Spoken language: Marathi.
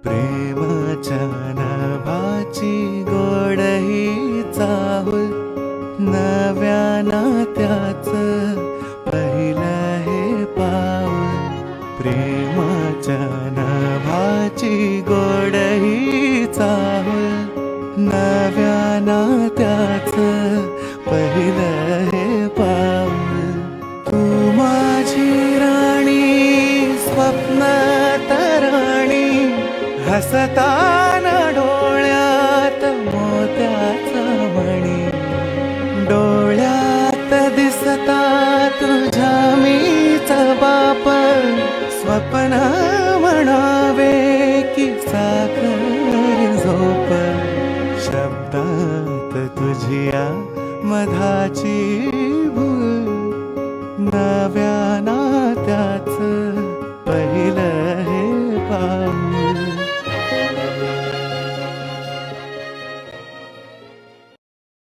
प्रेमाच्या नभाची गोड ही चाहुल, नव्या नात्याचं पहिलं हे पाऊल. प्रेमाच्या नभाची गोड ही चाहुल, नव्या नात्याचं पहिलं हे पाऊल. तू माझी राणी, स्वप्न तराणी, हसताना डोळ्यात मोत्याचा मणी. डोळ्यात दिसता तुझ्या मीच बाप, स्वप्न म्हणावे की साखर झोप. शब्दात तुझिया मधाची भूल, नव्या नात्याचं पहिलं हे पाऊल.